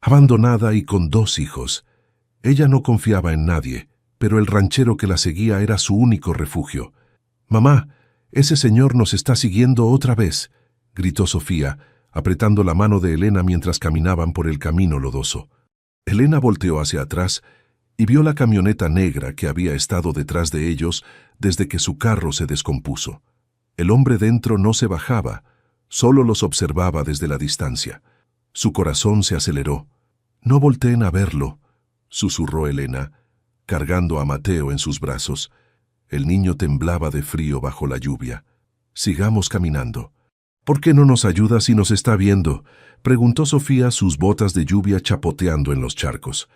abandonada y con 2 hijos. Ella no confiaba en nadie, pero el ranchero que la seguía era su único refugio. «Mamá, ese señor nos está siguiendo otra vez», gritó Sofía, apretando la mano de Elena mientras caminaban por el camino lodoso. Elena volteó hacia atrás y vio la camioneta negra que había estado detrás de ellos desde que su carro se descompuso. El hombre dentro no se bajaba, solo los observaba desde la distancia. Su corazón se aceleró. «No volteen a verlo», susurró Elena, cargando a Mateo en sus brazos. El niño temblaba de frío bajo la lluvia. «Sigamos caminando». «¿Por qué no nos ayuda si nos está viendo?», preguntó Sofía, sus botas de lluvia chapoteando en los charcos.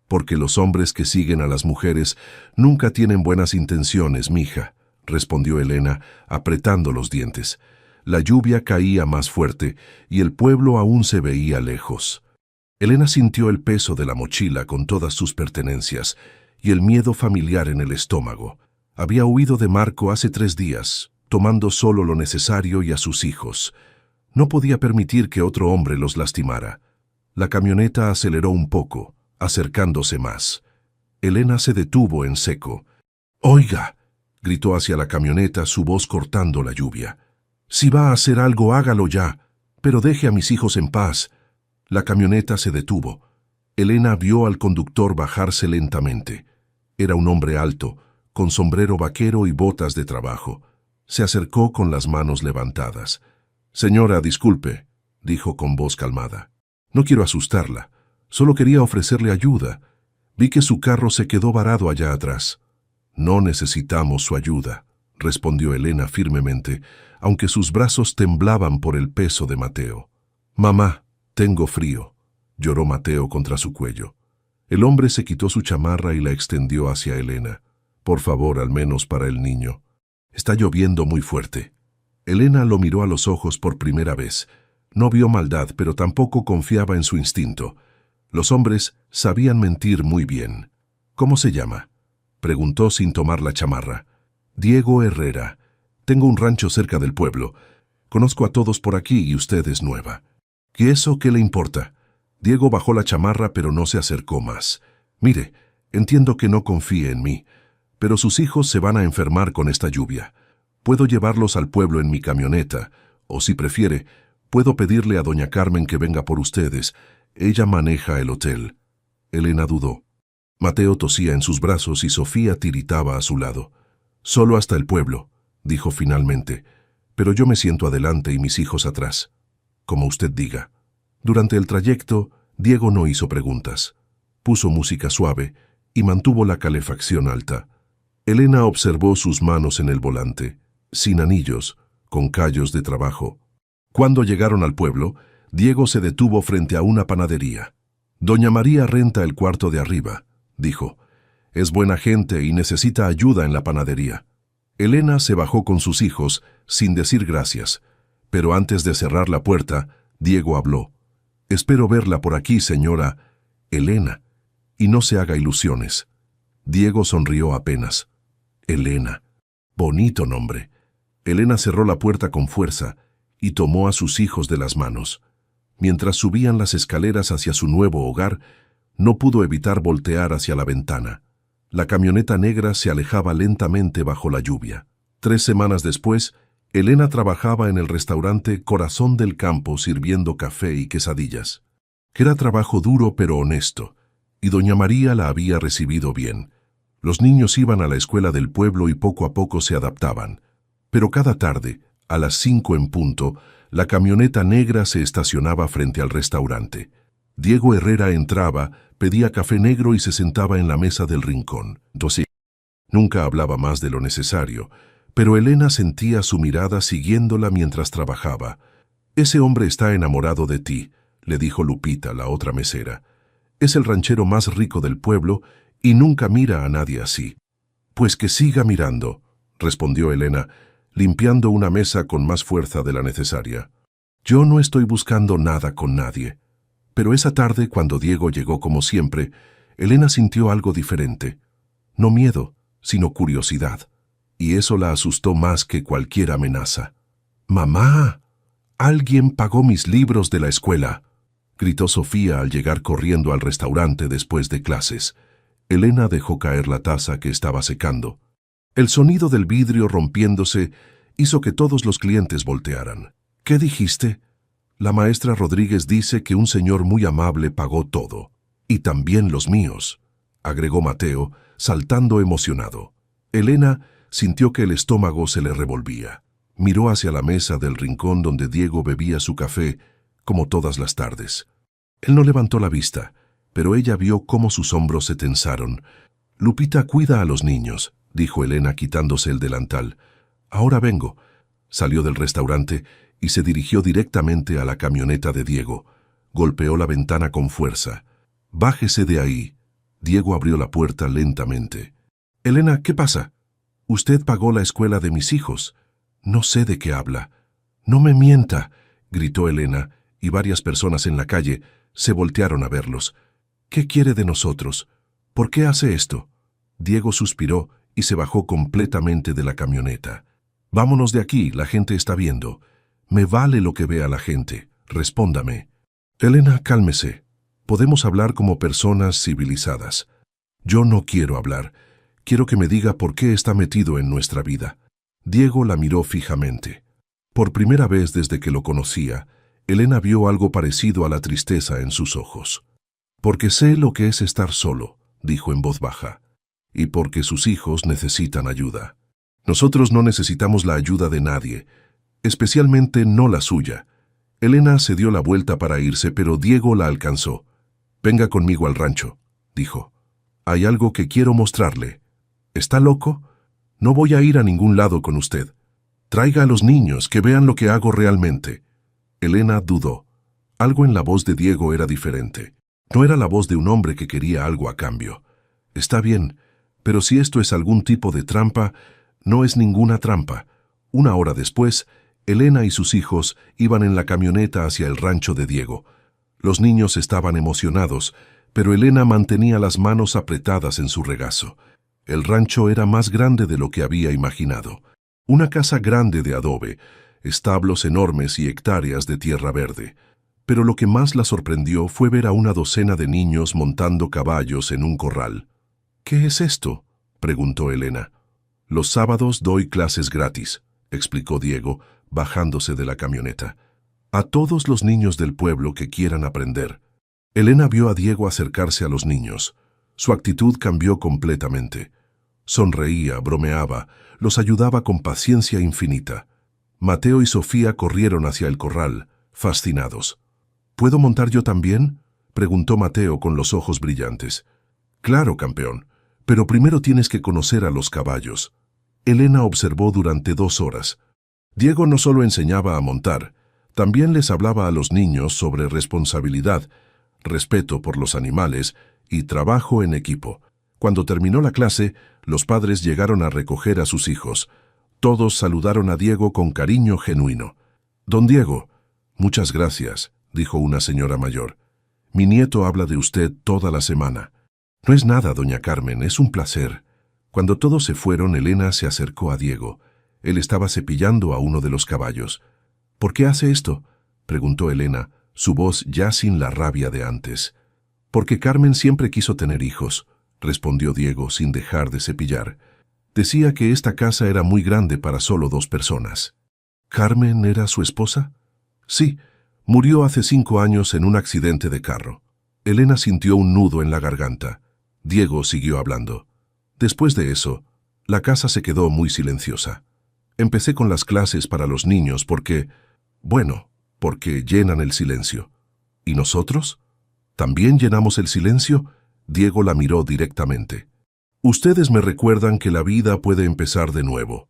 «Porque los hombres que siguen a las mujeres nunca tienen buenas intenciones, mija», respondió Elena, apretando los dientes. La lluvia caía más fuerte y el pueblo aún se veía lejos. Elena sintió el peso de la mochila con todas sus pertenencias y el miedo familiar en el estómago. Había huido de Marco hace 3 días, tomando solo lo necesario y a sus hijos. No podía permitir que otro hombre los lastimara. La camioneta aceleró un poco, acercándose más. Elena se detuvo en seco. «Oiga», gritó hacia la camioneta, su voz cortando la lluvia. «Si va a hacer algo, hágalo ya, pero deje a mis hijos en paz». La camioneta se detuvo. Elena vio al conductor bajarse lentamente. Era un hombre alto, con sombrero vaquero y botas de trabajo. Se acercó con las manos levantadas. «Señora, disculpe», dijo con voz calmada. «No quiero asustarla. Solo quería ofrecerle ayuda. Vi que su carro se quedó varado allá atrás». «No necesitamos su ayuda», respondió Elena firmemente, aunque sus brazos temblaban por el peso de Mateo. «Mamá, tengo frío», lloró Mateo contra su cuello. El hombre se quitó su chamarra y la extendió hacia Elena. «Por favor, al menos para el niño. Está lloviendo muy fuerte». Elena lo miró a los ojos por primera vez. No vio maldad, pero tampoco confiaba en su instinto. Los hombres sabían mentir muy bien. «¿Cómo se llama?», preguntó sin tomar la chamarra. «Diego Herrera. Tengo un rancho cerca del pueblo. Conozco a todos por aquí y usted es nueva». «¿Y eso qué le importa?». Diego bajó la chamarra pero no se acercó más. «Mire, entiendo que no confíe en mí, pero sus hijos se van a enfermar con esta lluvia. Puedo llevarlos al pueblo en mi camioneta, o si prefiere, puedo pedirle a doña Carmen que venga por ustedes. Ella maneja el hotel». Elena dudó. Mateo tosía en sus brazos y Sofía tiritaba a su lado. «Solo hasta el pueblo», dijo finalmente, «pero yo me siento adelante y mis hijos atrás. Como usted diga». Durante el trayecto, Diego no hizo preguntas. Puso música suave y mantuvo la calefacción alta. Elena observó sus manos en el volante, sin anillos, con callos de trabajo. Cuando llegaron al pueblo, Diego se detuvo frente a una panadería. «Doña María renta el cuarto de arriba», dijo. «Es buena gente y necesita ayuda en la panadería». Elena se bajó con sus hijos, sin decir gracias, pero antes de cerrar la puerta, Diego habló. «Espero verla por aquí, señora Elena, y no se haga ilusiones». Diego sonrió apenas. Elena. Bonito nombre. Elena cerró la puerta con fuerza y tomó a sus hijos de las manos. Mientras subían las escaleras hacia su nuevo hogar, no pudo evitar voltear hacia la ventana. La camioneta negra se alejaba lentamente bajo la lluvia. 3 semanas después, Elena trabajaba en el restaurante Corazón del Campo sirviendo café y quesadillas. Era trabajo duro pero honesto, y doña María la había recibido bien. Los niños iban a la escuela del pueblo y poco a poco se adaptaban. Pero cada tarde, a las 5 en punto, la camioneta negra se estacionaba frente al restaurante. Diego Herrera entraba, pedía café negro y se sentaba en la mesa del rincón. Nunca hablaba más de lo necesario, pero Elena sentía su mirada siguiéndola mientras trabajaba. «Ese hombre está enamorado de ti», le dijo Lupita, la otra mesera. «Es el ranchero más rico del pueblo y nunca mira a nadie así». «Pues que siga mirando», respondió Elena, limpiando una mesa con más fuerza de la necesaria. «Yo no estoy buscando nada con nadie». Pero esa tarde, cuando Diego llegó como siempre, Elena sintió algo diferente. No miedo, sino curiosidad. Y eso la asustó más que cualquier amenaza. «¡Mamá! ¡Alguien pagó mis libros de la escuela!», gritó Sofía al llegar corriendo al restaurante después de clases. Elena dejó caer la taza que estaba secando. El sonido del vidrio rompiéndose hizo que todos los clientes voltearan. ¿Qué dijiste? La maestra Rodríguez dice que un señor muy amable pagó todo. Y también los míos, agregó Mateo, saltando emocionado. Elena sintió que el estómago se le revolvía. Miró hacia la mesa del rincón donde Diego bebía su café, como todas las tardes. Él no levantó la vista, pero ella vio cómo sus hombros se tensaron. «Lupita, cuida a los niños», dijo Elena quitándose el delantal. «Ahora vengo». Salió del restaurante y se dirigió directamente a la camioneta de Diego. Golpeó la ventana con fuerza. «Bájese de ahí». Diego abrió la puerta lentamente. «Elena, ¿qué pasa? Usted pagó la escuela de mis hijos». «No sé de qué habla». «No me mienta», gritó Elena, y varias personas en la calle se voltearon a verlos. «¿Qué quiere de nosotros? ¿Por qué hace esto?» Diego suspiró y se bajó completamente de la camioneta. «Vámonos de aquí, la gente está viendo». «Me vale lo que vea la gente. Respóndame». «Elena, cálmese. Podemos hablar como personas civilizadas». «Yo no quiero hablar. Quiero que me diga por qué está metido en nuestra vida». Diego la miró fijamente. Por primera vez desde que lo conocía, Elena vio algo parecido a la tristeza en sus ojos. «Porque sé lo que es estar solo», dijo en voz baja, «y porque sus hijos necesitan ayuda. Nosotros no necesitamos la ayuda de nadie, especialmente no la suya». Elena se dio la vuelta para irse, pero Diego la alcanzó. «Venga conmigo al rancho», dijo. «Hay algo que quiero mostrarle». «¿Está loco? No voy a ir a ningún lado con usted. Traiga a los niños, que vean lo que hago realmente». Elena dudó. Algo en la voz de Diego era diferente. No era la voz de un hombre que quería algo a cambio. «Está bien, pero si esto es algún tipo de trampa, no es ninguna trampa». Una hora después, Elena y sus hijos iban en la camioneta hacia el rancho de Diego. Los niños estaban emocionados, pero Elena mantenía las manos apretadas en su regazo. El rancho era más grande de lo que había imaginado. Una casa grande de adobe, establos enormes y hectáreas de tierra verde. Pero lo que más la sorprendió fue ver a una docena de niños montando caballos en un corral. «¿Qué es esto?», preguntó Elena. «Los sábados doy clases gratis», explicó Diego, bajándose de la camioneta. «A todos los niños del pueblo que quieran aprender». Elena vio a Diego acercarse a los niños. Su actitud cambió completamente. Sonreía, bromeaba, los ayudaba con paciencia infinita. Mateo y Sofía corrieron hacia el corral, fascinados. «¿Puedo montar yo también?», preguntó Mateo con los ojos brillantes. «Claro, campeón, pero primero tienes que conocer a los caballos». Elena observó durante 2 horas. Diego no solo enseñaba a montar, también les hablaba a los niños sobre responsabilidad, respeto por los animales y trabajo en equipo. Cuando terminó la clase, los padres llegaron a recoger a sus hijos. Todos saludaron a Diego con cariño genuino. «Don Diego». «Muchas gracias», dijo una señora mayor. «Mi nieto habla de usted toda la semana». «No es nada, doña Carmen, es un placer». Cuando todos se fueron, Elena se acercó a Diego. Él estaba cepillando a uno de los caballos. «¿Por qué hace esto?», preguntó Elena, su voz ya sin la rabia de antes. «Porque Carmen siempre quiso tener hijos», respondió Diego sin dejar de cepillar. «Decía que esta casa era muy grande para solo 2 personas». «¿Carmen era su esposa?». «Sí, murió hace 5 años en un accidente de carro». Elena sintió un nudo en la garganta. Diego siguió hablando. «Después de eso, la casa se quedó muy silenciosa. Empecé con las clases para los niños porque llenan el silencio». «¿Y nosotros? ¿También llenamos el silencio?». Diego la miró directamente. «Ustedes me recuerdan que la vida puede empezar de nuevo».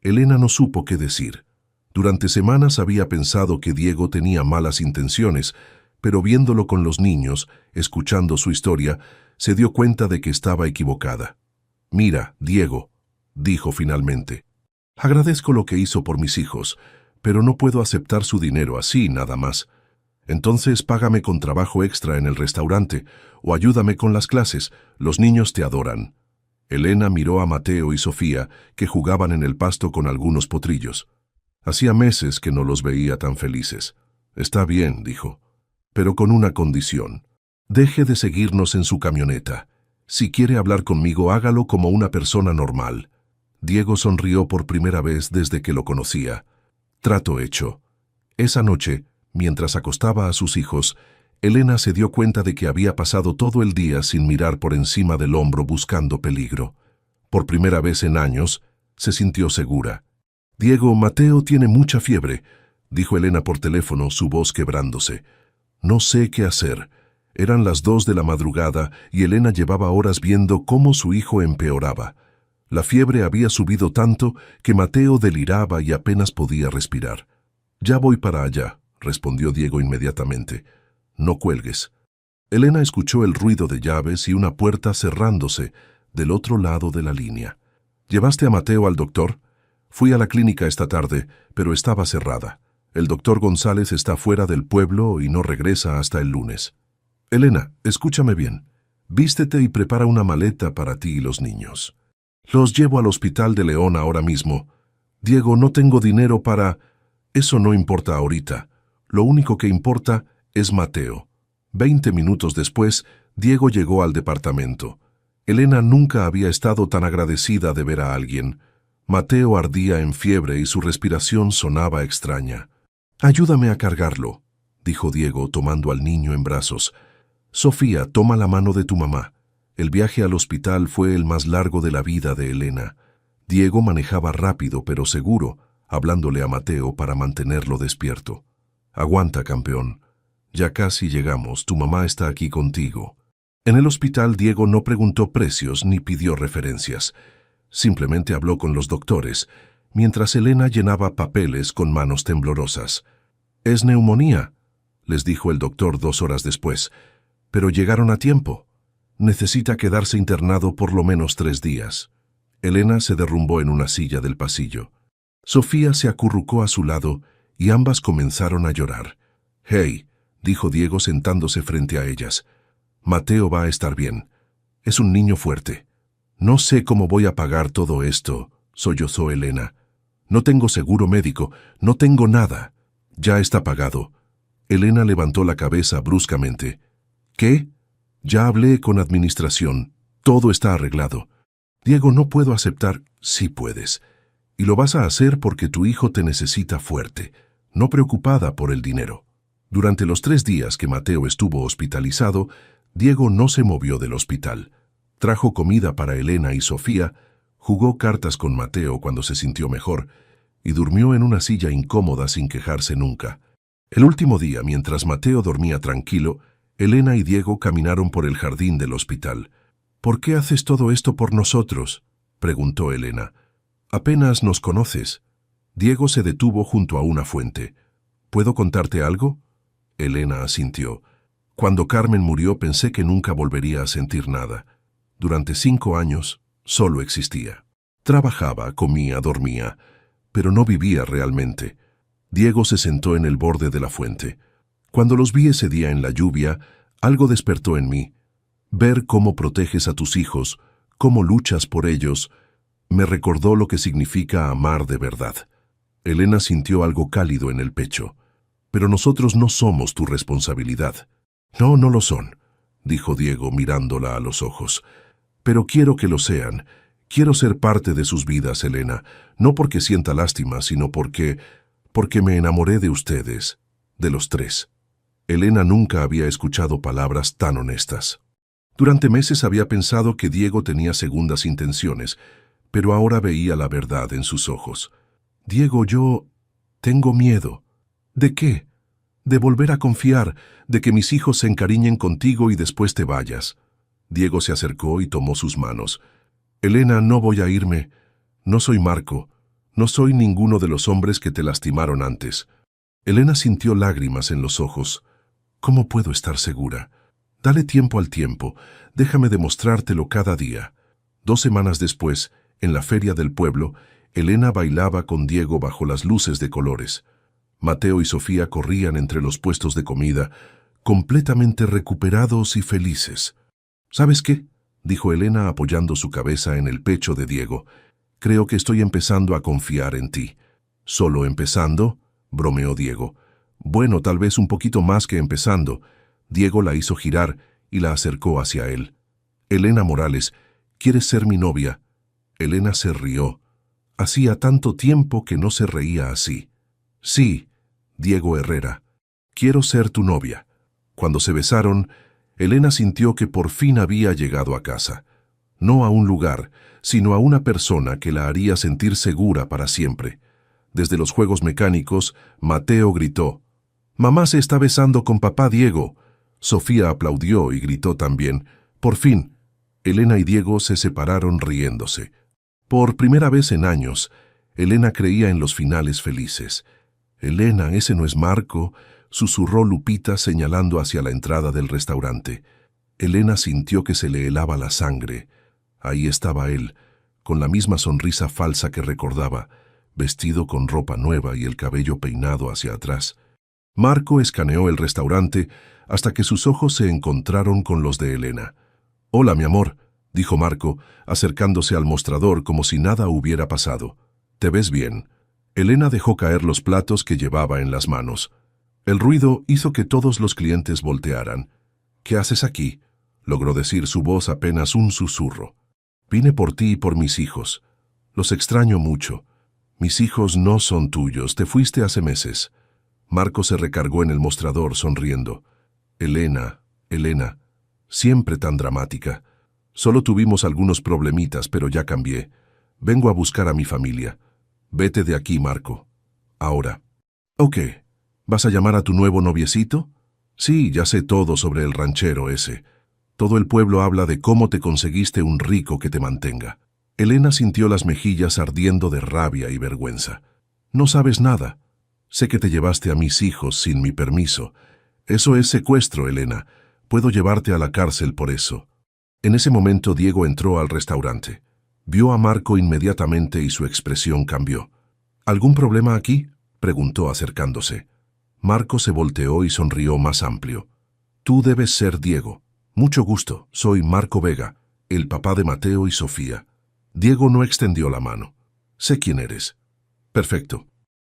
Elena no supo qué decir. Durante semanas había pensado que Diego tenía malas intenciones, pero viéndolo con los niños, escuchando su historia, se dio cuenta de que estaba equivocada. «Mira, Diego», dijo finalmente, «agradezco lo que hizo por mis hijos, pero no puedo aceptar su dinero así, nada más. Entonces págame con trabajo extra en el restaurante o ayúdame con las clases, los niños te adoran». Elena miró a Mateo y Sofía, que jugaban en el pasto con algunos potrillos. Hacía meses que no los veía tan felices. «Está bien», dijo. pero con una condición. Deje de seguirnos en su camioneta. Si quiere hablar conmigo, hágalo como una persona normal. Diego sonrió por primera vez desde que lo conocía. Trato hecho. Esa noche, mientras acostaba a sus hijos, Elena se dio cuenta de que había pasado todo el día sin mirar por encima del hombro buscando peligro. Por primera vez en años, se sintió segura. «Diego, Mateo tiene mucha fiebre», dijo Elena por teléfono, su voz quebrándose. «No sé qué hacer». Eran las 2 de la madrugada y Elena llevaba horas viendo cómo su hijo empeoraba. La fiebre había subido tanto que Mateo deliraba y apenas podía respirar. «Ya voy para allá», respondió Diego inmediatamente. «No cuelgues». Elena escuchó el ruido de llaves y una puerta cerrándose del otro lado de la línea. «¿Llevaste a Mateo al doctor?» «Fui a la clínica esta tarde, pero estaba cerrada. El doctor González está fuera del pueblo y no regresa hasta el lunes». «Elena, escúchame bien. Vístete y prepara una maleta para ti y los niños. Los llevo al hospital de León ahora mismo. Diego, no tengo dinero para...» «Eso no importa ahorita. Lo único que importa es Mateo». 20 minutos después, Diego llegó al departamento. Elena nunca había estado tan agradecida de ver a alguien. Mateo ardía en fiebre y su respiración sonaba extraña. «Ayúdame a cargarlo», dijo Diego tomando al niño en brazos. «Sofía, toma la mano de tu mamá». El viaje al hospital fue el más largo de la vida de Elena. Diego manejaba rápido pero seguro, hablándole a Mateo para mantenerlo despierto. «Aguanta, campeón. Ya casi llegamos, tu mamá está aquí contigo». En el hospital, Diego no preguntó precios ni pidió referencias. Simplemente habló con los doctores, mientras Elena llenaba papeles con manos temblorosas. «Es neumonía», les dijo el doctor 2 horas después, «pero llegaron a tiempo. Necesita quedarse internado por lo menos 3 días». Elena se derrumbó en una silla del pasillo. Sofía se acurrucó a su lado y ambas comenzaron a llorar. «Hey», dijo Diego sentándose frente a ellas, «Mateo va a estar bien. Es un niño fuerte». «No sé cómo voy a pagar todo esto», sollozó Elena. «No tengo seguro médico, no tengo nada». «Ya está pagado». Elena levantó la cabeza bruscamente. «¿Qué?» «Ya hablé con administración. Todo está arreglado». «Diego, no puedo aceptar». «Sí puedes. Y lo vas a hacer porque tu hijo te necesita fuerte, no preocupada por el dinero». Durante los 3 días que Mateo estuvo hospitalizado, Diego no se movió del hospital. Trajo comida para Elena y Sofía, jugó cartas con Mateo cuando se sintió mejor y durmió en una silla incómoda sin quejarse nunca. El último día, mientras Mateo dormía tranquilo, Elena y Diego caminaron por el jardín del hospital. «¿Por qué haces todo esto por nosotros?», preguntó Elena. «Apenas nos conoces». Diego se detuvo junto a una fuente. «¿Puedo contarte algo?». Elena asintió. «Cuando Carmen murió pensé que nunca volvería a sentir nada. Durante 5 años solo existía. Trabajaba, comía, dormía, pero no vivía realmente». Diego se sentó en el borde de la fuente. «Cuando los vi ese día en la lluvia, algo despertó en mí. Ver cómo proteges a tus hijos, cómo luchas por ellos, me recordó lo que significa amar de verdad». Elena sintió algo cálido en el pecho. «Pero nosotros no somos tu responsabilidad». «No, no lo son», dijo Diego mirándola a los ojos. «Pero quiero que lo sean. Quiero ser parte de sus vidas, Elena, no porque sienta lástima, sino porque me enamoré de ustedes, de los 3». Elena nunca había escuchado palabras tan honestas. Durante meses había pensado que Diego tenía segundas intenciones, pero ahora veía la verdad en sus ojos. «Diego, yo tengo miedo». «¿De qué?». «De volver a confiar, de que mis hijos se encariñen contigo y después te vayas». Diego se acercó y tomó sus manos. «Elena, no voy a irme. No soy Marco. No soy ninguno de los hombres que te lastimaron antes». Elena sintió lágrimas en los ojos. «¿Cómo puedo estar segura? Dale tiempo al tiempo. Déjame demostrártelo cada día». 2 semanas después, en la feria del pueblo, Elena bailaba con Diego bajo las luces de colores. Mateo y Sofía corrían entre los puestos de comida, completamente recuperados y felices. «¿Sabes qué?», dijo Elena apoyando su cabeza en el pecho de Diego. «Creo que estoy empezando a confiar en ti». «¿Solo empezando?», bromeó Diego. Bueno, tal vez un poquito más que empezando. Diego la hizo girar y la acercó hacia él. Elena Morales, ¿quieres ser mi novia? Elena se rió. Hacía tanto tiempo que no se reía así. Sí, Diego Herrera, quiero ser tu novia. Cuando se besaron, Elena sintió que por fin había llegado a casa. No a un lugar, sino a una persona que la haría sentir segura para siempre. Desde los juegos mecánicos, Mateo gritó: «¡Mamá se está besando con papá Diego!». Sofía aplaudió y gritó también: «¡Por fin!». Elena y Diego se separaron riéndose. Por primera vez en años, Elena creía en los finales felices. «Elena, ese no es Marco», susurró Lupita señalando hacia la entrada del restaurante. Elena sintió que se le helaba la sangre. Ahí estaba él, con la misma sonrisa falsa que recordaba, vestido con ropa nueva y el cabello peinado hacia atrás. Marco escaneó el restaurante hasta que sus ojos se encontraron con los de Elena. «Hola, mi amor», dijo Marco, acercándose al mostrador como si nada hubiera pasado. «¿Te ves bien?». Elena dejó caer los platos que llevaba en las manos. El ruido hizo que todos los clientes voltearan. «¿Qué haces aquí?», logró decir su voz apenas un susurro. «Vine por ti y por mis hijos. Los extraño mucho. Mis hijos no son tuyos, te fuiste hace meses». Marco se recargó en el mostrador sonriendo. «Elena, Elena, siempre tan dramática. Solo tuvimos algunos problemitas, pero ya cambié. Vengo a buscar a mi familia. Vete de aquí, Marco. Ahora». «Ok. ¿Vas a llamar a tu nuevo noviecito?». «Sí, ya sé todo sobre el ranchero ese. Todo el pueblo habla de cómo te conseguiste un rico que te mantenga». Elena sintió las mejillas ardiendo de rabia y vergüenza. «No sabes nada. Sé que te llevaste a mis hijos sin mi permiso. Eso es secuestro, Elena. Puedo llevarte a la cárcel por eso». En ese momento Diego entró al restaurante. Vio a Marco inmediatamente y su expresión cambió. «¿Algún problema aquí?», preguntó acercándose. Marco se volteó y sonrió más amplio. «Tú debes ser Diego. Mucho gusto, soy Marco Vega, el papá de Mateo y Sofía». Diego no extendió la mano. «Sé quién eres». «Perfecto.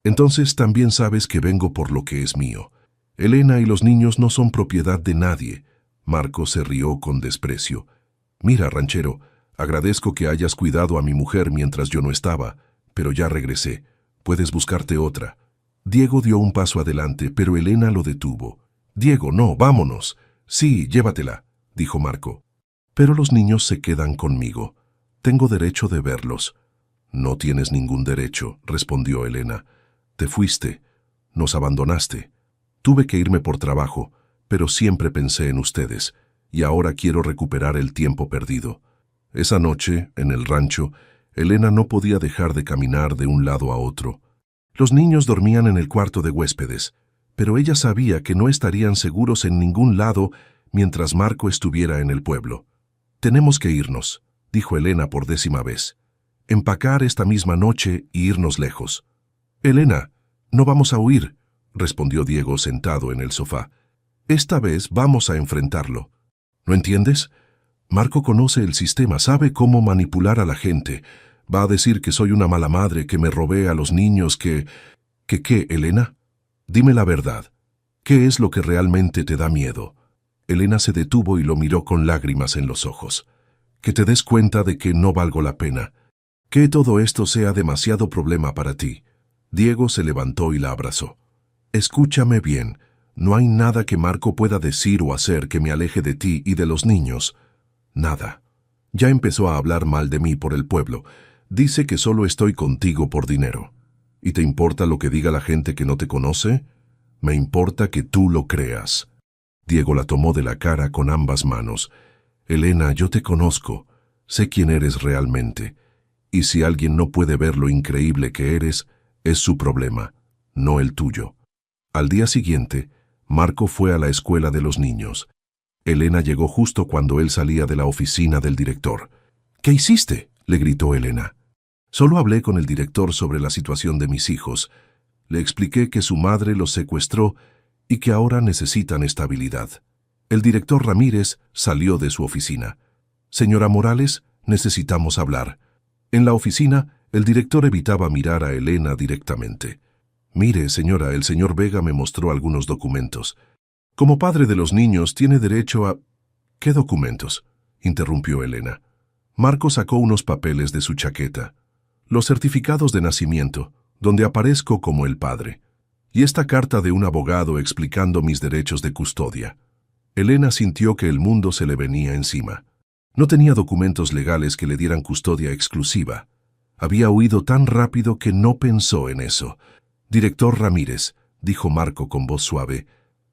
Entonces también sabes que vengo por lo que es mío. Elena y los niños no son propiedad de nadie». Marco se rió con desprecio. «Mira, ranchero, agradezco que hayas cuidado a mi mujer mientras yo no estaba, pero ya regresé. Puedes buscarte otra». Diego dio un paso adelante, pero Elena lo detuvo. «Diego, no, vámonos». «Sí, llévatela», dijo Marco. «Pero los niños se quedan conmigo. Tengo derecho de verlos». «No tienes ningún derecho», respondió Elena. «Te fuiste. Nos abandonaste. Tuve que irme por trabajo, pero siempre pensé en ustedes, y ahora quiero recuperar el tiempo perdido». Esa noche, en el rancho, Elena no podía dejar de caminar de un lado a otro. Los niños dormían en el cuarto de huéspedes, pero ella sabía que no estarían seguros en ningún lado mientras Marco estuviera en el pueblo. «Tenemos que irnos», dijo Elena por 10ª vez. «Empacar esta misma noche y irnos lejos». «Elena, no vamos a huir», respondió Diego sentado en el sofá. «Esta vez vamos a enfrentarlo». «¿No entiendes? Marco conoce el sistema, sabe cómo manipular a la gente. Va a decir que soy una mala madre, que me robé a los niños, ¿Qué, Elena? Dime la verdad. ¿Qué es lo que realmente te da miedo?». Elena se detuvo y lo miró con lágrimas en los ojos. «Que te des cuenta de que no valgo la pena. Que todo esto sea demasiado problema para ti». Diego se levantó y la abrazó. «Escúchame bien. No hay nada que Marco pueda decir o hacer que me aleje de ti y de los niños. Nada. Ya empezó a hablar mal de mí por el pueblo. Dice que solo estoy contigo por dinero. ¿Y te importa lo que diga la gente que no te conoce? Me importa que tú lo creas». Diego la tomó de la cara con ambas manos. «Elena, yo te conozco. Sé quién eres realmente. Y si alguien no puede ver lo increíble que eres, es su problema, no el tuyo». Al día siguiente, Marco fue a la escuela de los niños. Elena llegó justo cuando él salía de la oficina del director. «¿Qué hiciste?», le gritó Elena. «Solo hablé con el director sobre la situación de mis hijos. Le expliqué que su madre los secuestró y que ahora necesitan estabilidad». El director Ramírez salió de su oficina. «Señora Morales, necesitamos hablar». En la oficina, el director evitaba mirar a Elena directamente. Mire, señora, el señor Vega me mostró algunos documentos. Como padre de los niños, tiene derecho a... ¿Qué documentos?, interrumpió Elena. Marco sacó unos papeles de su chaqueta. Los certificados de nacimiento, donde aparezco como el padre. Y esta carta de un abogado explicando mis derechos de custodia. Elena sintió que el mundo se le venía encima. No tenía documentos legales que le dieran custodia exclusiva. Había huido tan rápido que no pensó en eso. «Director Ramírez», dijo Marco con voz suave,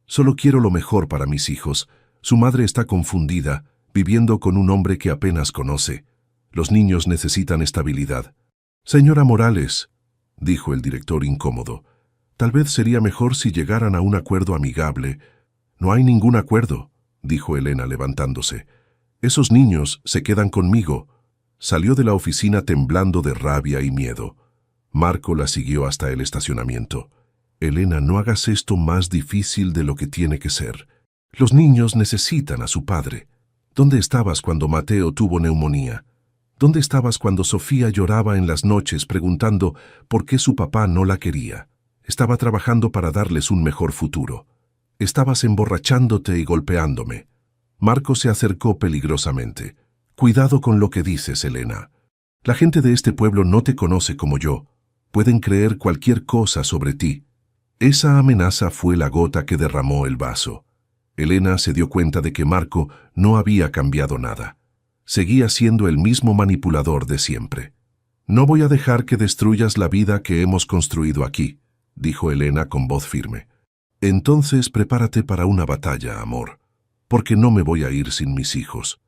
«solo quiero lo mejor para mis hijos. Su madre está confundida, viviendo con un hombre que apenas conoce. Los niños necesitan estabilidad». «Señora Morales», dijo el director incómodo, «tal vez sería mejor si llegaran a un acuerdo amigable». «No hay ningún acuerdo», dijo Elena levantándose. «Esos niños se quedan conmigo». Salió de la oficina temblando de rabia y miedo. Marco la siguió hasta el estacionamiento. «Elena, no hagas esto más difícil de lo que tiene que ser. Los niños necesitan a su padre. ¿Dónde estabas cuando Mateo tuvo neumonía? ¿Dónde estabas cuando Sofía lloraba en las noches preguntando por qué su papá no la quería? Estaba trabajando para darles un mejor futuro. Estabas emborrachándote y golpeándome». Marco se acercó peligrosamente. «Cuidado con lo que dices, Elena. La gente de este pueblo no te conoce como yo. Pueden creer cualquier cosa sobre ti». Esa amenaza fue la gota que derramó el vaso. Elena se dio cuenta de que Marco no había cambiado nada. Seguía siendo el mismo manipulador de siempre. «No voy a dejar que destruyas la vida que hemos construido aquí», dijo Elena con voz firme. «Entonces prepárate para una batalla, amor, porque no me voy a ir sin mis hijos».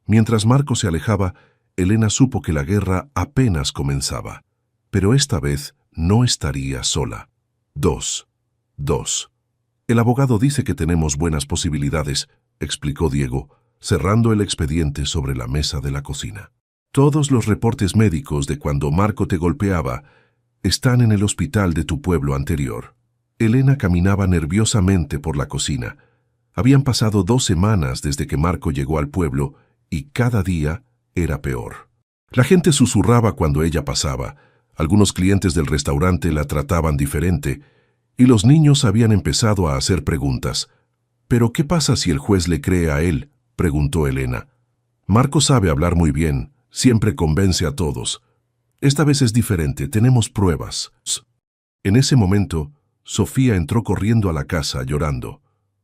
Mientras Marco se alejaba, Elena supo que la guerra apenas comenzaba. Pero esta vez no estaría sola. 2. El abogado dice que tenemos buenas posibilidades, explicó Diego, cerrando el expediente sobre la mesa de la cocina. Todos los reportes médicos de cuando Marco te golpeaba están en el hospital de tu pueblo anterior. Elena caminaba nerviosamente por la cocina. Habían pasado 2 semanas desde que Marco llegó al pueblo y cada día era peor. La gente susurraba cuando ella pasaba. Algunos clientes del restaurante la trataban diferente y los niños habían empezado a hacer preguntas. «¿Pero qué pasa si el juez le cree a él?», preguntó Elena. «Marco sabe hablar muy bien, siempre convence a todos. Esta vez es diferente, tenemos pruebas». En ese momento, Sofía entró corriendo a la casa llorando.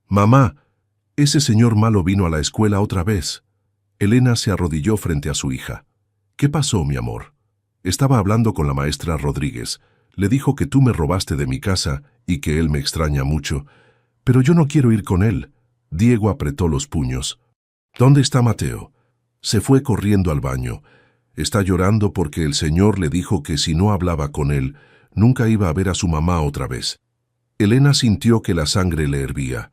«Mamá, ese señor malo vino a la escuela otra vez». Elena se arrodilló frente a su hija. «¿Qué pasó, mi amor?». «Estaba hablando con la maestra Rodríguez. Le dijo que tú me robaste de mi casa y que él me extraña mucho. Pero yo no quiero ir con él». Diego apretó los puños. «¿Dónde está Mateo?». «Se fue corriendo al baño. Está llorando porque el señor le dijo que si no hablaba con él, nunca iba a ver a su mamá otra vez». Elena sintió que la sangre le hervía.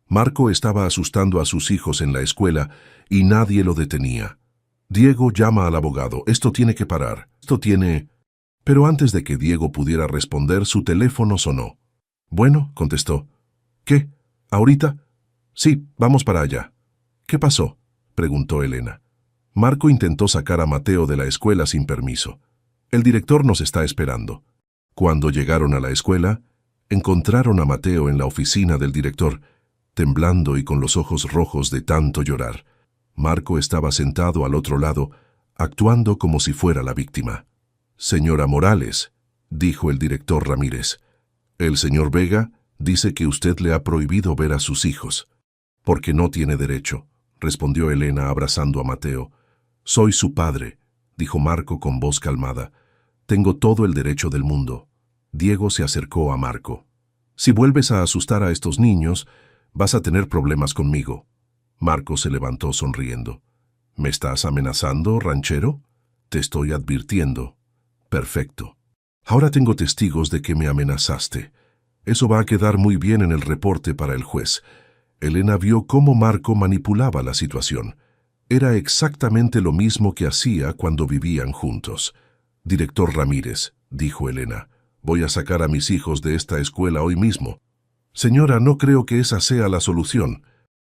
Marco estaba asustando a sus hijos en la escuela y nadie lo detenía. «Diego, llama al abogado. Esto tiene que parar. Esto tiene...». Pero antes de que Diego pudiera responder, su teléfono sonó. «Bueno», contestó. «¿Qué? ¿Ahorita?» «Sí, vamos para allá». «¿Qué pasó?», preguntó Elena. Marco intentó sacar a Mateo de la escuela sin permiso. «El director nos está esperando». Cuando llegaron a la escuela, encontraron a Mateo en la oficina del director, temblando y con los ojos rojos de tanto llorar. Marco estaba sentado al otro lado, actuando como si fuera la víctima. «Señora Morales», dijo el director Ramírez, «el señor Vega dice que usted le ha prohibido ver a sus hijos». «Porque no tiene derecho», respondió Elena abrazando a Mateo. «Soy su padre», dijo Marco con voz calmada. «Tengo todo el derecho del mundo». Diego se acercó a Marco. «Si vuelves a asustar a estos niños, vas a tener problemas conmigo». Marco se levantó sonriendo. «¿Me estás amenazando, ranchero?». «Te estoy advirtiendo». «Perfecto. Ahora tengo testigos de que me amenazaste. Eso va a quedar muy bien en el reporte para el juez». Elena vio cómo Marco manipulaba la situación. Era exactamente lo mismo que hacía cuando vivían juntos. «Director Ramírez», dijo Elena, «voy a sacar a mis hijos de esta escuela hoy mismo». «Señora, no creo que esa sea la solución.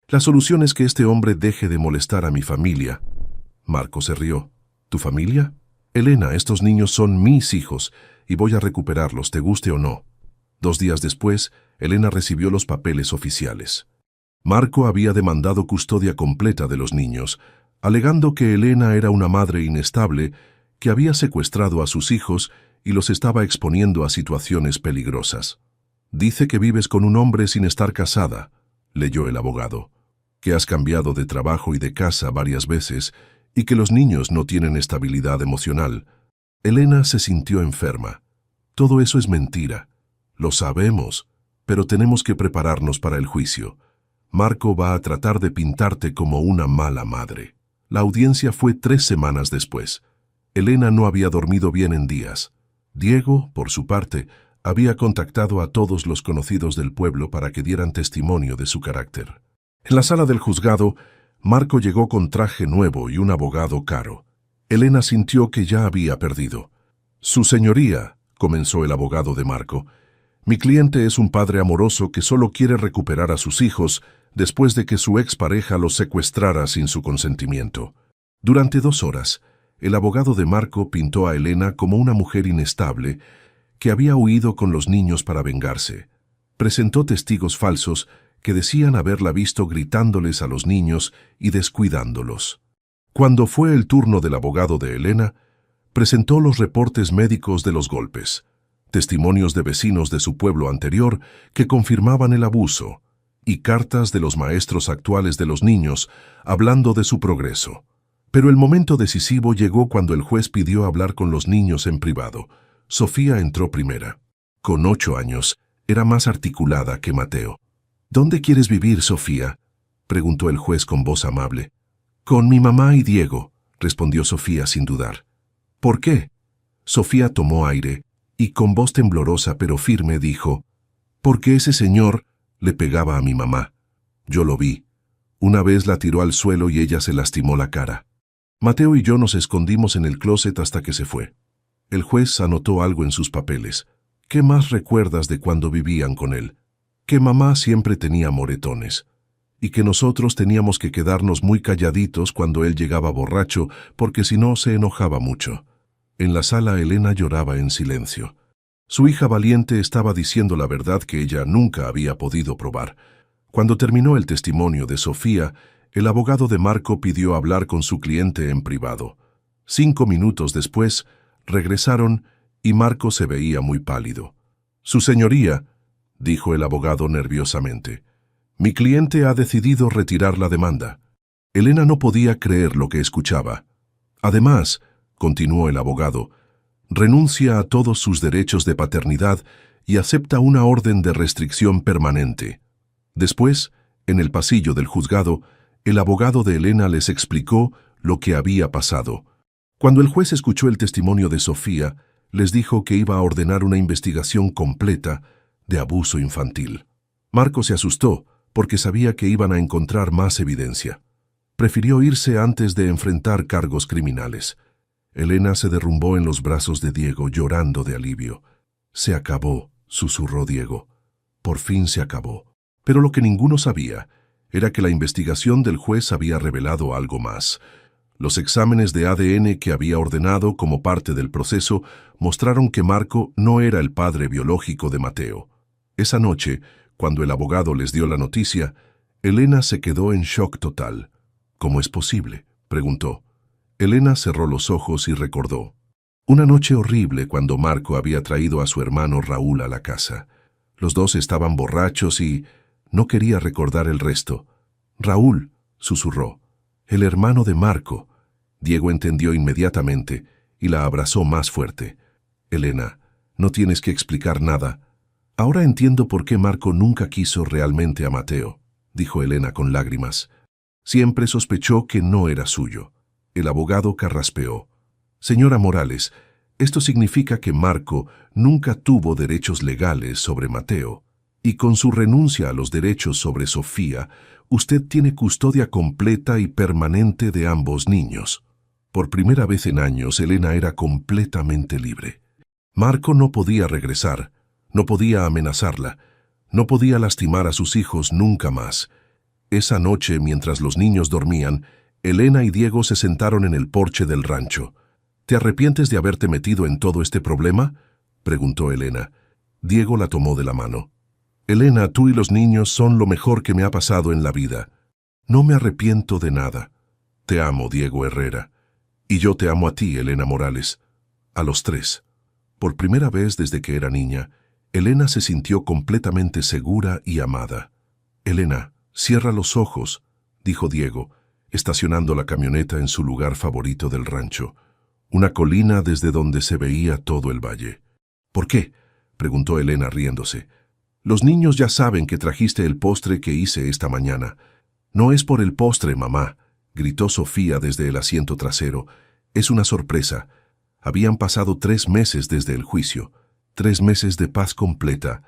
La solución es que este hombre deje de molestar a mi familia». Marco se rió. «¿Tu familia?». «Elena, estos niños son mis hijos y voy a recuperarlos, te guste o no». 2 días después, Elena recibió los papeles oficiales. Marco había demandado custodia completa de los niños, alegando que Elena era una madre inestable que había secuestrado a sus hijos y los estaba exponiendo a situaciones peligrosas. «Dice que vives con un hombre sin estar casada», leyó el abogado, «que has cambiado de trabajo y de casa varias veces y que los niños no tienen estabilidad emocional». Elena se sintió enferma. «Todo eso es mentira. Lo sabemos, pero tenemos que prepararnos para el juicio. Marco va a tratar de pintarte como una mala madre». La audiencia fue 3 semanas después. Elena no había dormido bien en días. Diego, por su parte, había contactado a todos los conocidos del pueblo para que dieran testimonio de su carácter. En la sala del juzgado, Marco llegó con traje nuevo y un abogado caro. Elena sintió que ya había perdido. «Su señoría», comenzó el abogado de Marco, «mi cliente es un padre amoroso que solo quiere recuperar a sus hijos después de que su expareja los secuestrara sin su consentimiento». Durante 2 horas, el abogado de Marco pintó a Elena como una mujer inestable que había huido con los niños para vengarse. Presentó testigos falsos que decían haberla visto gritándoles a los niños y descuidándolos. Cuando fue el turno del abogado de Elena, presentó los reportes médicos de los golpes, testimonios de vecinos de su pueblo anterior que confirmaban el abuso, y cartas de los maestros actuales de los niños hablando de su progreso. Pero el momento decisivo llegó cuando el juez pidió hablar con los niños en privado. Sofía entró primera. Con 8 años, era más articulada que Mateo. «¿Dónde quieres vivir, Sofía?», preguntó el juez con voz amable. «Con mi mamá y Diego», respondió Sofía sin dudar. «¿Por qué?». Sofía tomó aire y con voz temblorosa pero firme dijo: «Porque ese señor le pegaba a mi mamá. Yo lo vi. Una vez la tiró al suelo y ella se lastimó la cara. Mateo y yo nos escondimos en el closet hasta que se fue». El juez anotó algo en sus papeles. «¿Qué más recuerdas de cuando vivían con él?». «Que mamá siempre tenía moretones y que nosotros teníamos que quedarnos muy calladitos cuando él llegaba borracho porque si no se enojaba mucho». En la sala Elena lloraba en silencio. Su hija valiente estaba diciendo la verdad que ella nunca había podido probar. Cuando terminó el testimonio de Sofía, el abogado de Marco pidió hablar con su cliente en privado. 5 minutos después, regresaron y Marco se veía muy pálido. «Su señoría», dijo el abogado nerviosamente, «mi cliente ha decidido retirar la demanda». Elena no podía creer lo que escuchaba. «Además», continuó el abogado, «renuncia a todos sus derechos de paternidad y acepta una orden de restricción permanente». Después, en el pasillo del juzgado, el abogado de Elena les explicó lo que había pasado. Cuando el juez escuchó el testimonio de Sofía, les dijo que iba a ordenar una investigación completa de abuso infantil. Marco se asustó porque sabía que iban a encontrar más evidencia. Prefirió irse antes de enfrentar cargos criminales. Elena se derrumbó en los brazos de Diego, llorando de alivio. «Se acabó», susurró Diego. «Por fin se acabó». Pero lo que ninguno sabía era que la investigación del juez había revelado algo más. Los exámenes de ADN que había ordenado como parte del proceso mostraron que Marco no era el padre biológico de Mateo. Esa noche, cuando el abogado les dio la noticia, Elena se quedó en shock total. «¿Cómo es posible?», preguntó. Elena cerró los ojos y recordó. Una noche horrible cuando Marco había traído a su hermano Raúl a la casa. Los dos estaban borrachos y no quería recordar el resto. «Raúl», susurró, «el hermano de Marco». Diego entendió inmediatamente y la abrazó más fuerte. «Elena, no tienes que explicar nada. Ahora entiendo por qué Marco nunca quiso realmente a Mateo», dijo Elena con lágrimas. «Siempre sospechó que no era suyo». El abogado carraspeó. «Señora Morales, esto significa que Marco nunca tuvo derechos legales sobre Mateo, y con su renuncia a los derechos sobre Sofía, usted tiene custodia completa y permanente de ambos niños». Por primera vez en años, Elena era completamente libre. Marco no podía regresar, no podía amenazarla, no podía lastimar a sus hijos nunca más. Esa noche, mientras los niños dormían, Elena y Diego se sentaron en el porche del rancho. «¿Te arrepientes de haberte metido en todo este problema?», preguntó Elena. Diego la tomó de la mano. Elena, tú y los niños son lo mejor que me ha pasado en la vida. No me arrepiento de nada. Te amo, Diego Herrera. Y yo te amo a ti, Elena Morales. A los tres. Por primera vez desde que era niña, Elena se sintió completamente segura y amada. Elena, cierra los ojos, dijo Diego, estacionando la camioneta en su lugar favorito del rancho, una colina desde donde se veía todo el valle. ¿Por qué?, preguntó Elena riéndose. Los niños ya saben que trajiste el postre que hice esta mañana. No es por el postre, mamá, gritó Sofía desde el asiento trasero. Es una sorpresa. Habían pasado 3 meses desde el juicio, 3 meses de paz completa,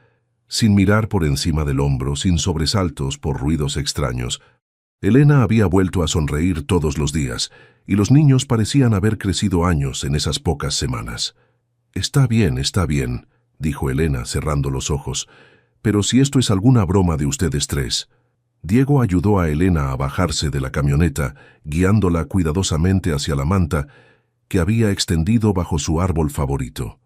sin mirar por encima del hombro, sin sobresaltos por ruidos extraños. Elena había vuelto a sonreír todos los días, y los niños parecían haber crecido años en esas pocas semanas. Está bien, dijo Elena cerrando los ojos, pero si esto es alguna broma de ustedes tres. Diego ayudó a Elena a bajarse de la camioneta, guiándola cuidadosamente hacia la manta que había extendido bajo su árbol favorito.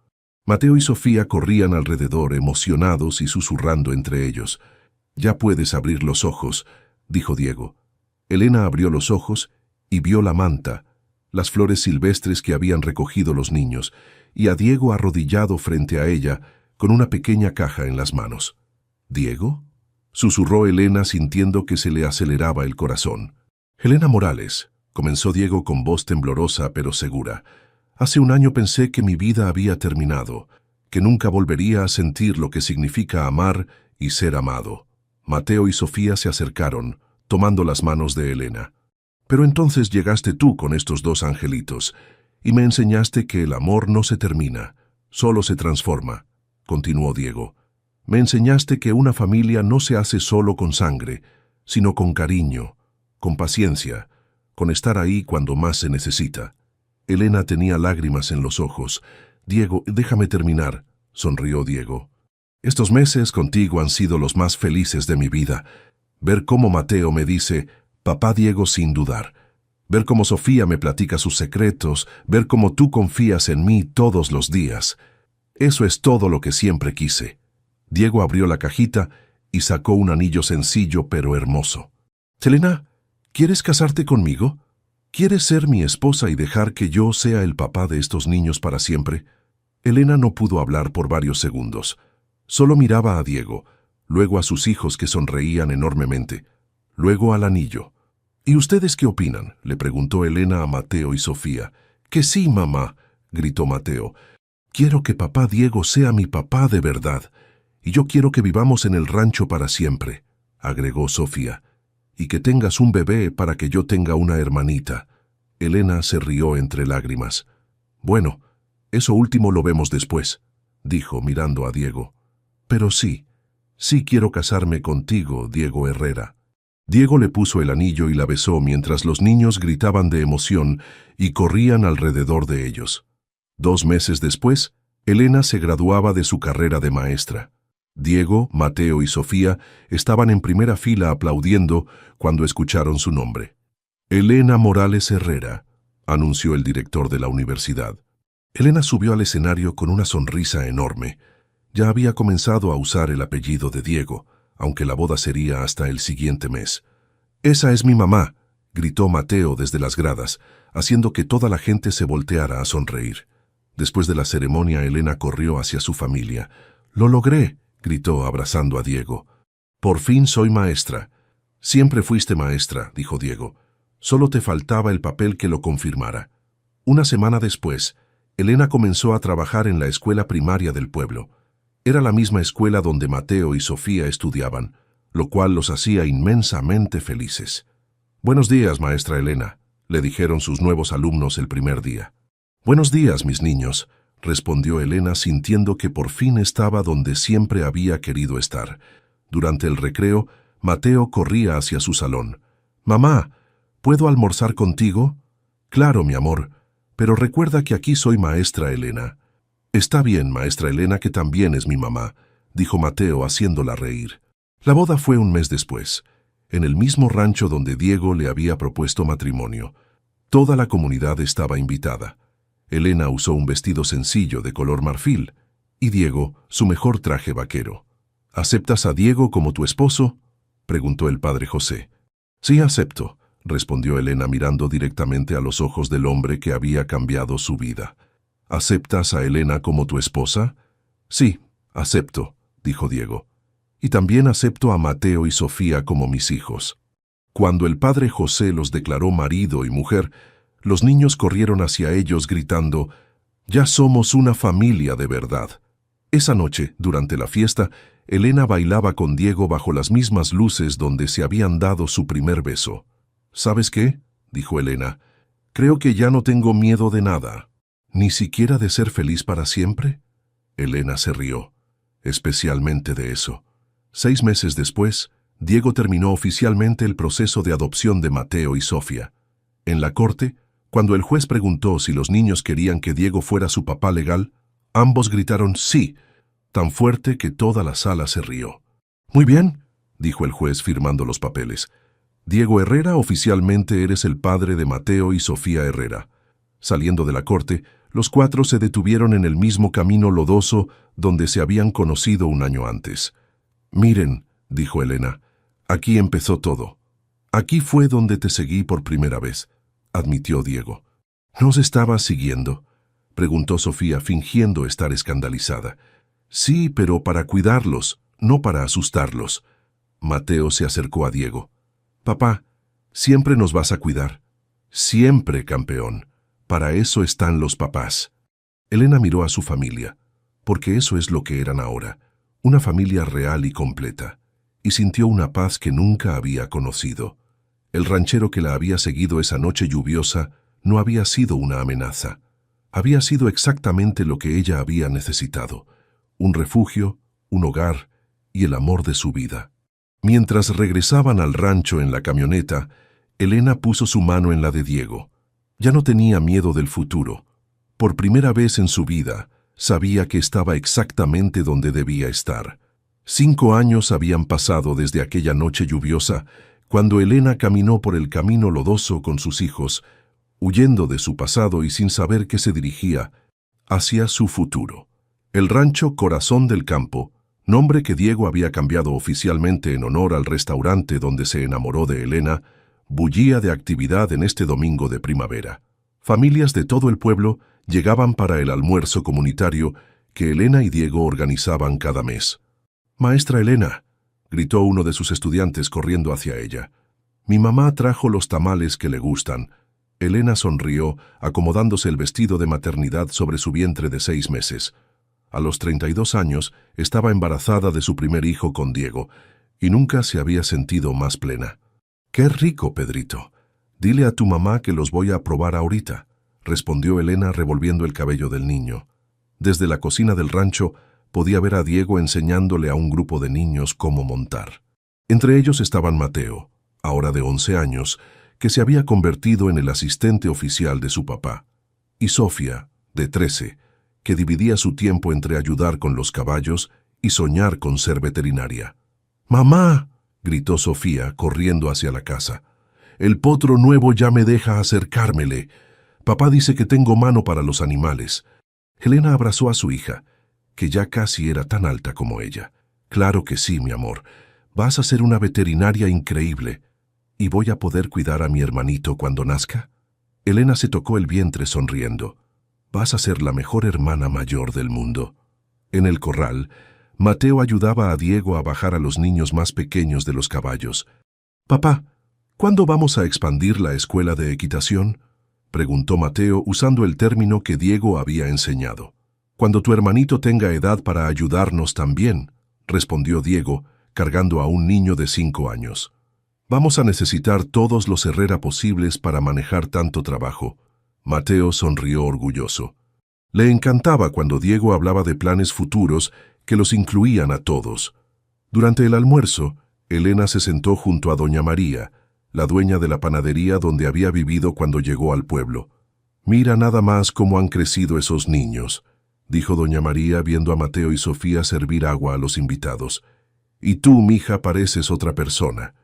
Mateo y Sofía corrían alrededor, emocionados y susurrando entre ellos. «Ya puedes abrir los ojos», dijo Diego. Elena abrió los ojos y vio la manta, las flores silvestres que habían recogido los niños, y a Diego arrodillado frente a ella, con una pequeña caja en las manos. «¿Diego?», susurró Elena sintiendo que se le aceleraba el corazón. «Elena Morales», comenzó Diego con voz temblorosa pero segura. «Hace un año pensé que mi vida había terminado, que nunca volvería a sentir lo que significa amar y ser amado». Mateo y Sofía se acercaron, tomando las manos de Elena. «Pero entonces llegaste tú con estos 2 angelitos, y me enseñaste que el amor no se termina, solo se transforma», continuó Diego. «Me enseñaste que una familia no se hace solo con sangre, sino con cariño, con paciencia, con estar ahí cuando más se necesita». Elena tenía lágrimas en los ojos. «Diego, déjame terminar», sonrió Diego. «Estos meses contigo han sido los más felices de mi vida. Ver cómo Mateo me dice, papá Diego sin dudar. Ver cómo Sofía me platica sus secretos, ver cómo tú confías en mí todos los días. Eso es todo lo que siempre quise». Diego abrió la cajita y sacó un anillo sencillo pero hermoso. «Elena, ¿quieres casarte conmigo? ¿Quieres ser mi esposa y dejar que yo sea el papá de estos niños para siempre?» Elena no pudo hablar por varios segundos. Solo miraba a Diego, luego a sus hijos que sonreían enormemente, luego al anillo. «¿Y ustedes qué opinan?», le preguntó Elena a Mateo y Sofía. «Que sí, mamá», gritó Mateo. «Quiero que papá Diego sea mi papá de verdad. Y yo quiero que vivamos en el rancho para siempre», agregó Sofía. «Y que tengas un bebé para que yo tenga una hermanita». Elena se rió entre lágrimas. «Bueno, eso último lo vemos después», dijo mirando a Diego. «Pero sí quiero casarme contigo, Diego Herrera». Diego le puso el anillo y la besó mientras los niños gritaban de emoción y corrían alrededor de ellos. 2 meses después, Elena se graduaba de su carrera de maestra. Diego, Mateo y Sofía estaban en primera fila aplaudiendo cuando escucharon su nombre. «Elena Morales Herrera», anunció el director de la universidad. Elena subió al escenario con una sonrisa enorme. Ya había comenzado a usar el apellido de Diego, aunque la boda sería hasta el siguiente mes. «Esa es mi mamá», gritó Mateo desde las gradas, haciendo que toda la gente se volteara a sonreír. Después de la ceremonia, Elena corrió hacia su familia. «Lo logré», gritó abrazando a Diego. «Por fin soy maestra». «Siempre fuiste maestra», dijo Diego. «Solo te faltaba el papel que lo confirmara». Una semana después, Elena comenzó a trabajar en la escuela primaria del pueblo. Era la misma escuela donde Mateo y Sofía estudiaban, lo cual los hacía inmensamente felices. «Buenos días, maestra Elena», le dijeron sus nuevos alumnos el primer día. «Buenos días, mis niños», respondió Elena sintiendo que por fin estaba donde siempre había querido estar. Durante el recreo, Mateo corría hacia su salón. «Mamá, ¿puedo almorzar contigo?» «Claro, mi amor, pero recuerda que aquí soy maestra Elena». «Está bien, maestra Elena, que también es mi mamá», dijo Mateo haciéndola reír. La boda fue un mes después, en el mismo rancho donde Diego le había propuesto matrimonio. Toda la comunidad estaba invitada. Elena usó un vestido sencillo de color marfil. Y Diego, su mejor traje vaquero. ¿Aceptas a Diego como tu esposo?, preguntó el padre José. Sí, acepto, respondió Elena mirando directamente a los ojos del hombre que había cambiado su vida. ¿Aceptas a Elena como tu esposa? Sí, acepto, dijo Diego. Y también acepto a Mateo y Sofía como mis hijos. Cuando el padre José los declaró marido y mujer, los niños corrieron hacia ellos gritando: «Ya somos una familia de verdad». Esa noche, durante la fiesta, Elena bailaba con Diego bajo las mismas luces donde se habían dado su primer beso. «¿Sabes qué?», dijo Elena. «Creo que ya no tengo miedo de nada. ¿Ni siquiera de ser feliz para siempre?». Elena se rió. «Especialmente de eso». 6 meses después, Diego terminó oficialmente el proceso de adopción de Mateo y Sofía. En la corte, cuando el juez preguntó si los niños querían que Diego fuera su papá legal, ambos gritaron «sí», tan fuerte que toda la sala se rió. «Muy bien», dijo el juez firmando los papeles. «Diego Herrera, oficialmente eres el padre de Mateo y Sofía Herrera». Saliendo de la corte, los 4 se detuvieron en el mismo camino lodoso donde se habían conocido un año antes. «Miren», dijo Elena, «aquí empezó todo. Aquí fue donde te seguí por primera vez», admitió Diego. «¿Nos estabas siguiendo?», preguntó Sofía fingiendo estar escandalizada. «Sí, pero para cuidarlos, no para asustarlos». Mateo se acercó a Diego. «Papá, siempre nos vas a cuidar». «Siempre, campeón. Para eso están los papás». Elena miró a su familia, porque eso es lo que eran ahora, una familia real y completa, y sintió una paz que nunca había conocido. El ranchero que la había seguido esa noche lluviosa no había sido una amenaza. Había sido exactamente lo que ella había necesitado: un refugio, un hogar y el amor de su vida. Mientras regresaban al rancho en la camioneta, Elena puso su mano en la de Diego. Ya no tenía miedo del futuro. Por primera vez en su vida, sabía que estaba exactamente donde debía estar. 5 años habían pasado desde aquella noche lluviosa, cuando Elena caminó por el camino lodoso con sus hijos, huyendo de su pasado y sin saber que se dirigía hacia su futuro. El rancho Corazón del Campo, nombre que Diego había cambiado oficialmente en honor al restaurante donde se enamoró de Elena, bullía de actividad en este domingo de primavera. Familias de todo el pueblo llegaban para el almuerzo comunitario que Elena y Diego organizaban cada mes. «Maestra Elena», gritó uno de sus estudiantes corriendo hacia ella. «Mi mamá trajo los tamales que le gustan». Elena sonrió, acomodándose el vestido de maternidad sobre su vientre de 6 meses. A los 32 años estaba embarazada de su primer hijo con Diego, y nunca se había sentido más plena. «Qué rico, Pedrito. Dile a tu mamá que los voy a probar ahorita», respondió Elena revolviendo el cabello del niño. Desde la cocina del rancho podía ver a Diego enseñándole a un grupo de niños cómo montar. Entre ellos estaban Mateo, ahora de 11 años, que se había convertido en el asistente oficial de su papá, y Sofía, de 13, que dividía su tiempo entre ayudar con los caballos y soñar con ser veterinaria. «¡Mamá!», gritó Sofía, corriendo hacia la casa. «El potro nuevo ya me deja acercármele. Papá dice que tengo mano para los animales». Elena abrazó a su hija, que ya casi era tan alta como ella. «Claro que sí, mi amor. Vas a ser una veterinaria increíble. ¿Y voy a poder cuidar a mi hermanito cuando nazca?». Elena se tocó el vientre sonriendo. «Vas a ser la mejor hermana mayor del mundo». En el corral, Mateo ayudaba a Diego a bajar a los niños más pequeños de los caballos. «Papá, ¿cuándo vamos a expandir la escuela de equitación?», preguntó Mateo usando el término que Diego había enseñado. «Cuando tu hermanito tenga edad para ayudarnos también», respondió Diego, cargando a un niño de 5 años. «Vamos a necesitar todos los Herrera posibles para manejar tanto trabajo». Mateo sonrió orgulloso. Le encantaba cuando Diego hablaba de planes futuros que los incluían a todos. Durante el almuerzo, Elena se sentó junto a doña María, la dueña de la panadería donde había vivido cuando llegó al pueblo. «Mira nada más cómo han crecido esos niños», dijo doña María viendo a Mateo y Sofía servir agua a los invitados. «Y tú, mija, pareces otra persona».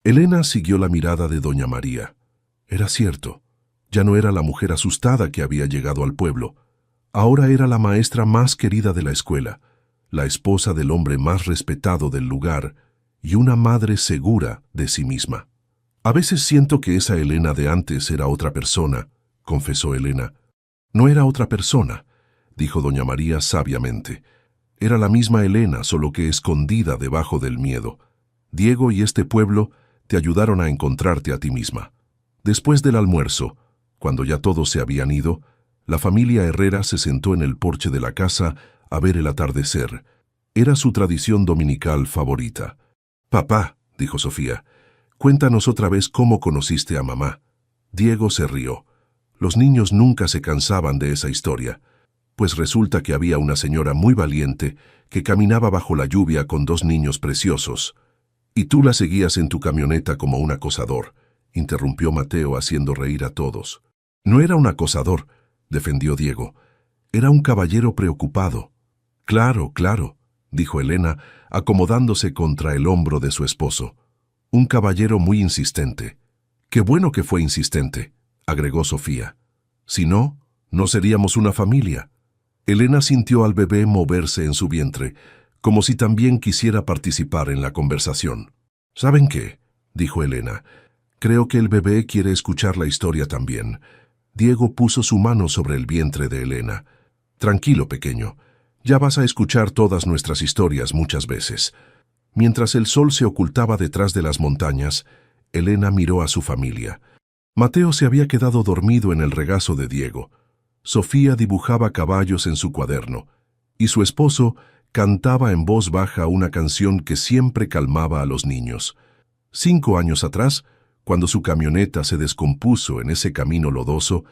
Elena siguió la mirada de doña María. Era cierto, ya no era la mujer asustada que había llegado al pueblo. Ahora era la maestra más querida de la escuela, la esposa del hombre más respetado del lugar y una madre segura de sí misma. A veces siento que esa Elena de antes era otra persona, confesó Elena. No era otra persona, dijo doña María sabiamente. Era la misma Elena, solo que escondida debajo del miedo. Diego y este pueblo te ayudaron a encontrarte a ti misma. Después del almuerzo, cuando ya todos se habían ido, la familia Herrera se sentó en el porche de la casa a ver el atardecer. Era su tradición dominical favorita. «Papá», dijo Sofía, «cuéntanos otra vez cómo conociste a mamá». Diego se rió. Los niños nunca se cansaban de esa historia, pues resulta que había una señora muy valiente que caminaba bajo la lluvia con 2 niños preciosos. «Y tú la seguías en tu camioneta como un acosador», interrumpió Mateo haciendo reír a todos. «No era un acosador», defendió Diego. «Era un caballero preocupado». «Claro, claro», dijo Elena, acomodándose contra el hombro de su esposo. «Un caballero muy insistente». «Qué bueno que fue insistente», agregó Sofía. «Si no, no seríamos una familia». Elena sintió al bebé moverse en su vientre, como si también quisiera participar en la conversación. «¿Saben qué?», dijo Elena. «Creo que el bebé quiere escuchar la historia también». Diego puso su mano sobre el vientre de Elena. «Tranquilo, pequeño. Ya vas a escuchar todas nuestras historias muchas veces». Mientras el sol se ocultaba detrás de las montañas, Elena miró a su familia. Mateo se había quedado dormido en el regazo de Diego. Sofía dibujaba caballos en su cuaderno, y su esposo cantaba en voz baja una canción que siempre calmaba a los niños. 5 años atrás, cuando su camioneta se descompuso en ese camino lodoso,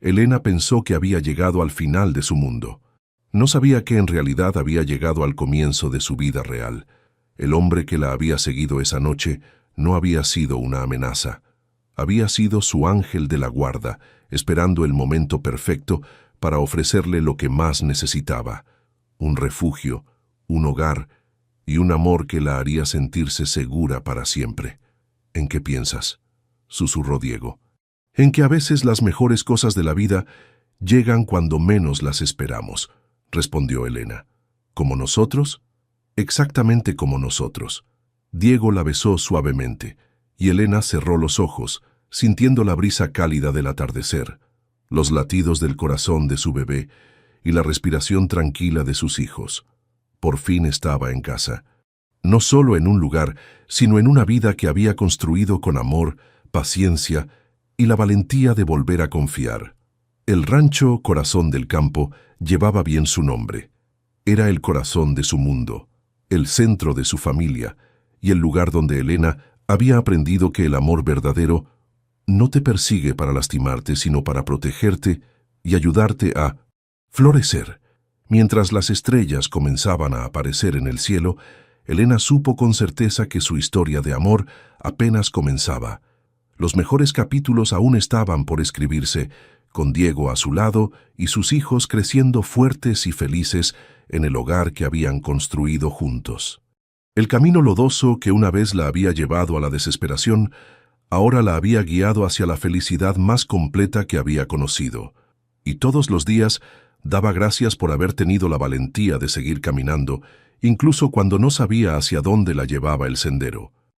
Elena pensó que había llegado al final de su mundo. No sabía que en realidad había llegado al comienzo de su vida real. El hombre que la había seguido esa noche no había sido una amenaza. Había sido su ángel de la guarda, esperando el momento perfecto para ofrecerle lo que más necesitaba: un refugio, un hogar y un amor que la haría sentirse segura para siempre. «¿En qué piensas?», susurró Diego. «En que a veces las mejores cosas de la vida llegan cuando menos las esperamos», respondió Elena. «¿Como nosotros?». «Exactamente como nosotros». Diego la besó suavemente, y Elena cerró los ojos, sintiendo la brisa cálida del atardecer, los latidos del corazón de su bebé y la respiración tranquila de sus hijos. Por fin estaba en casa. No solo en un lugar, sino en una vida que había construido con amor, paciencia y la valentía de volver a confiar. El rancho Corazón del Campo llevaba bien su nombre. Era el corazón de su mundo, el centro de su familia, y el lugar donde Elena había aprendido que el amor verdadero no te persigue para lastimarte, sino para protegerte y ayudarte a florecer. Mientras las estrellas comenzaban a aparecer en el cielo, Elena supo con certeza que su historia de amor apenas comenzaba. Los mejores capítulos aún estaban por escribirse, con Diego a su lado y sus hijos creciendo fuertes y felices en el hogar que habían construido juntos. El camino lodoso que una vez la había llevado a la desesperación, ahora la había guiado hacia la felicidad más completa que había conocido. Y todos los días daba gracias por haber tenido la valentía de seguir caminando, incluso cuando no sabía hacia dónde la llevaba el sendero.